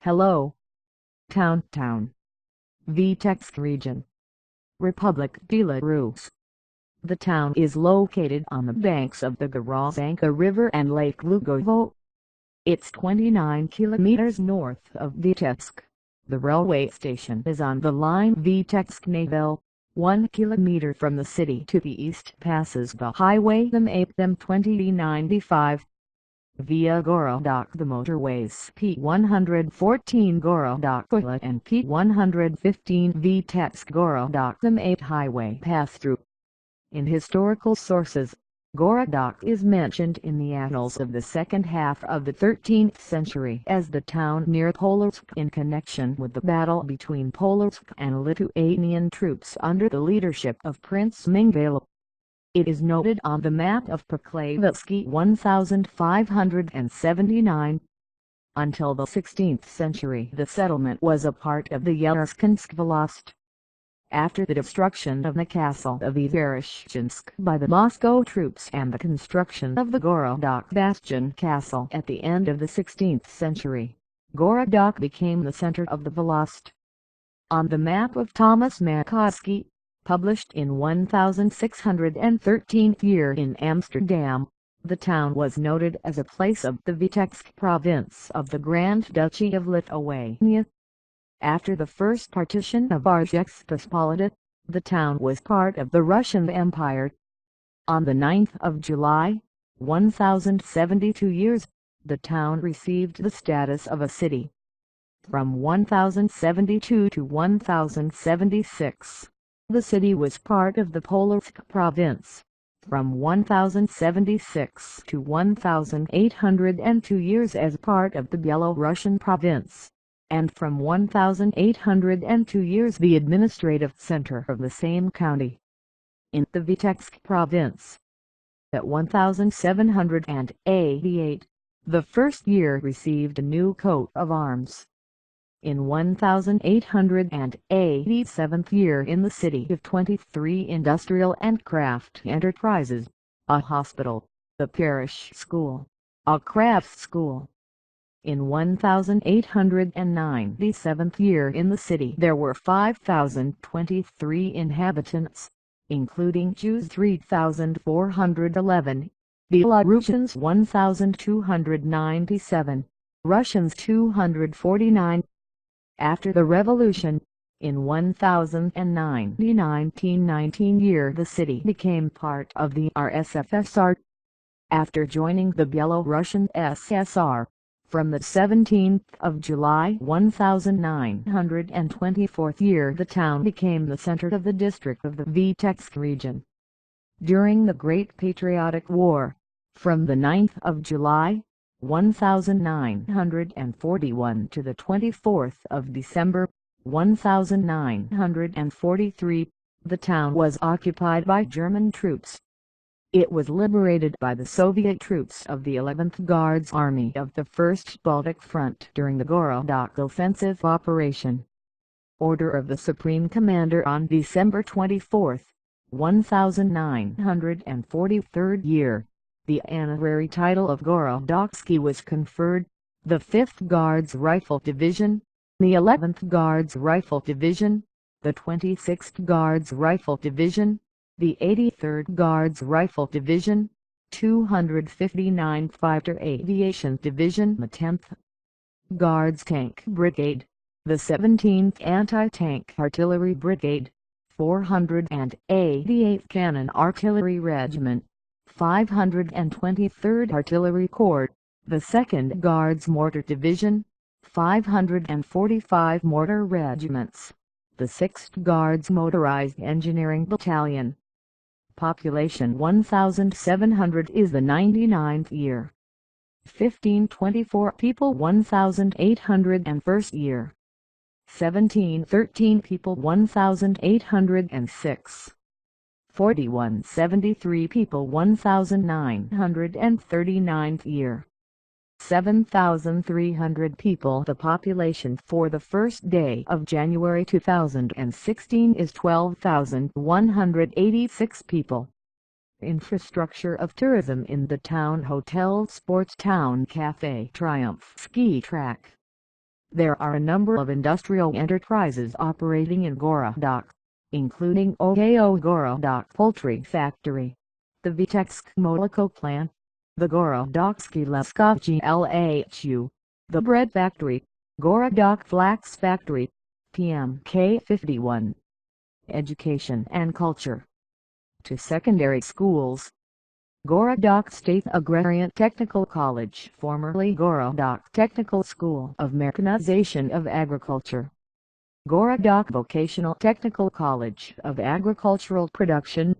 Hello. Town. Vitebsk region. Republic Belarus. The town is located on the banks of the Gorodok River and Lake Lugovo. It's 29 kilometers north of Vitebsk. The railway station is on the line Vitebsk-Navel. 1 kilometer from the city to the east passes the highway M2095. Via Gorodok the motorways P114 Gorodok and P115 Vitebsk-Gorodok the M8 highway pass through. In historical sources, Gorodok is mentioned in the annals of the second half of the 13th century as the town near Polotsk in connection with the battle between Polotsk and Lithuanian troops under the leadership of Prince Mingaila. It is noted on the map of Proklavetsky 1579. Until the 16th century the settlement was a part of the Yerskynsk Volost. After the destruction of the castle of Iverishchinsk by the Moscow troops and the construction of the Gorodok bastion castle at the end of the 16th century, Gorodok became the center of the Volost. On the map of Thomas Makovsky, published in 1613 year in Amsterdam, the town was noted as a place of the Vitebsk province of the Grand Duchy of Lithuania. After the first partition of Rzeczpospolita, the town was part of the Russian Empire. On the 9th of July, 1072 years, the town received the status of a city. From 1072 to 1076, the city was part of the Polotsk province. From 1076 to 1802 years as part of the Byelorussian province, and from 1802 years the administrative center of the same county. In the Vitebsk province, at 1788, the first year received a new coat of arms. In 1887 year in the city of 23 industrial and craft enterprises, a hospital, a parish school, a crafts school. In 1897 year in the city there were 5,023 inhabitants, including Jews 3,411, Belarusians 1,297, Russians 249. After the revolution, in 1919 year the city became part of the RSFSR. After joining the Belarusian SSR, from the 17th of July 1924 year the town became the center of the district of the Vitebsk region. During the Great Patriotic War, from the 9th of July 1941 to the 24th of December 1943, the town was occupied by German troops. It was liberated by the Soviet troops of the 11th Guards Army of the 1st Baltic Front during the Gorodok offensive operation. Order of the Supreme Commander on December 24, 1943 year. The honorary title of Gorodoksky was conferred. The 5th Guards Rifle Division, the 11th Guards Rifle Division, the 26th Guards Rifle Division, the 83rd Guards Rifle Division, 259th Fighter Aviation Division, the 10th Guards Tank Brigade, the 17th Anti-Tank Artillery Brigade, 488th Cannon Artillery Regiment, 523rd Artillery Corps, the 2nd Guards Mortar Division, 545 mortar regiments, the 6th Guards Motorized Engineering Battalion. Population 1,700 is the 99th year. 1524 people 1,801st year. 1713 people 1,806. 4173 people 1939th year. 7,300 people. The population for the first day of January 2016 is 12,186 people. Infrastructure of tourism in the town: hotel, sports town, cafe, Triumph ski track. There are a number of industrial enterprises operating in Gorodok, including OKO Gorodok Poultry Factory, the Vitebsk Moloko Plant, the Gorodoksky Leskovchi LHU, the Bread Factory, Gorodok Flax Factory, PMK 51. Education and Culture. To secondary schools. Gorodok State Agrarian Technical College, formerly Gorodok Technical School of Mechanization of Agriculture. Gorodok Vocational Technical College of Agricultural Production.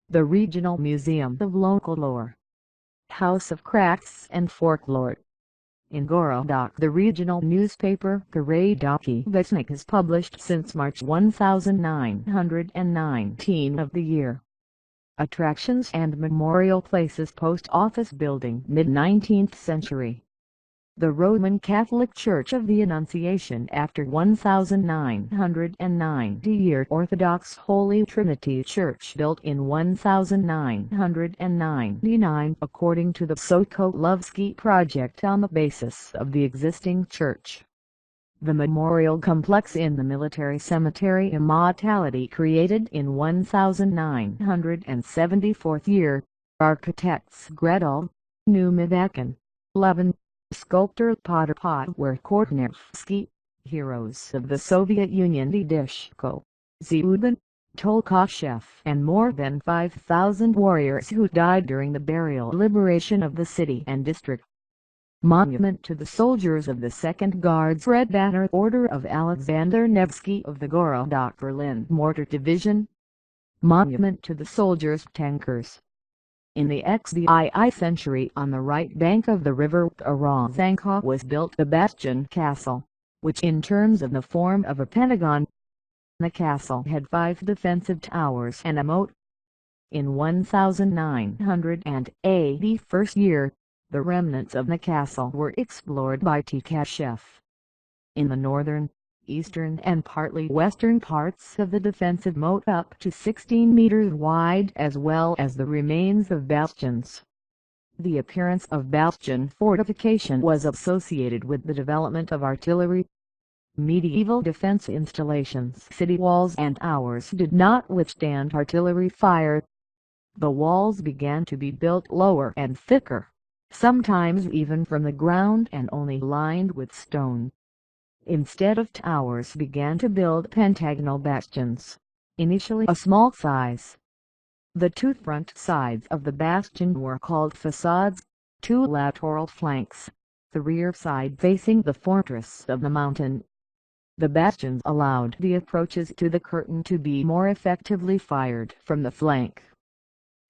The Regional Museum of Local Lore. House of Crafts and Folklore. In Gorodok, the regional newspaper Gorodok Vestnik is published since March 1919 of the year. Attractions and memorial places. Post office building, mid-19th century. The Roman Catholic Church of the Annunciation after 1990 year. Orthodox Holy Trinity Church built in 1999 according to the Sokolovsky project on the basis of the existing church. The memorial complex in the military cemetery Immortality created in 1974 year. Architects Gorodok, Numivakin, Levin. Sculptor Potapov Kortnevsky. Heroes of the Soviet Union Didishko, Ziudin, Tolkashev, and more than 5,000 warriors who died during the burial liberation of the city and district. Monument to the soldiers of the 2nd Guards Red Banner Order of Alexander Nevsky of the Gorodok Berlin Mortar Division. Monument to the soldiers' tankers. In the XVI century, on the right bank of the river Arozanka was built the Bastion Castle, which in terms of the form of a pentagon. The castle had 5 defensive towers and a moat. In 1981 year, the remnants of the castle were explored by Tkashev. In the northern, eastern and partly western parts of the defensive moat up to 16 meters wide, as well as the remains of bastions. The appearance of bastion fortification was associated with the development of artillery. Medieval defense installations, city walls and towers did not withstand artillery fire. The walls began to be built lower and thicker, sometimes even from the ground, and only lined with stone. Instead of towers, began to build pentagonal bastions, initially a small size. The 2 front sides of the bastion were called facades, 2 lateral flanks, the rear side facing the fortress of the mountain. The bastions allowed the approaches to the curtain to be more effectively fired from the flank.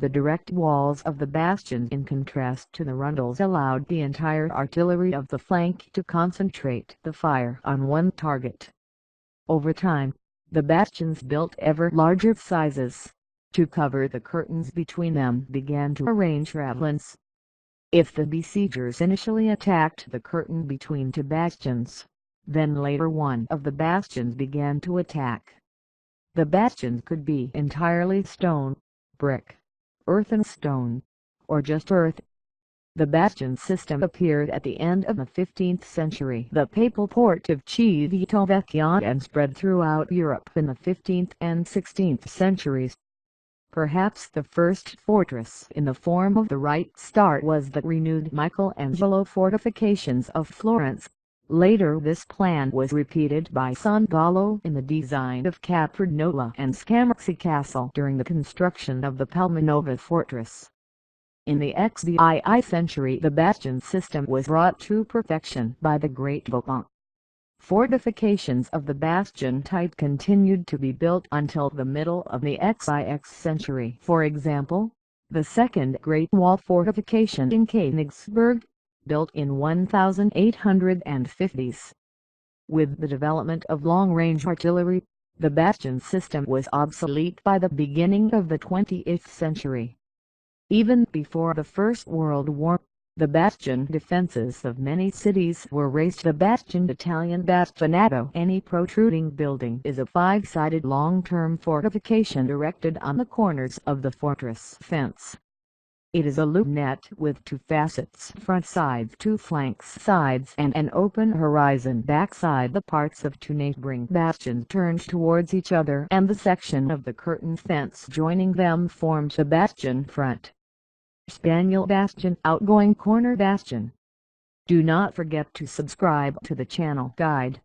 The direct walls of the bastions, in contrast to the rundles, allowed the entire artillery of the flank to concentrate the fire on one target. Over time, the bastions built ever larger sizes. To cover the curtains between them, began to arrange ravelins. If the besiegers initially attacked the curtain between 2 bastions, then later one of the bastions began to attack. The bastions could be entirely stone, brick, earth and stone, or just earth. The bastion system appeared at the end of the 15th century, the papal port of Civitavecchia, and spread throughout Europe in the 15th and 16th centuries. Perhaps the first fortress in the form of the right start was the renewed Michelangelo fortifications of Florence. Later this plan was repeated by San Gallo in the design of Capragnolo and Scamozzi Castle during the construction of the Palmanova fortress. In the XVI century, the bastion system was brought to perfection by the Great Vauban. Fortifications of the bastion type continued to be built until the middle of the XIX century. For example, the Second Great Wall fortification in Königsberg, built in 1850s. With the development of long-range artillery, the bastion system was obsolete by the beginning of the 20th century. Even before the First World War, the bastion defenses of many cities were raised. The bastion Italian bastionato, any protruding building, is a 5-sided long-term fortification erected on the corners of the fortress fence. It is a lunette with two facets, front sides, two flanks sides, and an open horizon backside. The parts of two neighboring bastions turned towards each other, and the section of the curtain fence joining them formed the bastion front. Spaniel bastion, outgoing corner bastion. Do not forget to subscribe to the channel guide.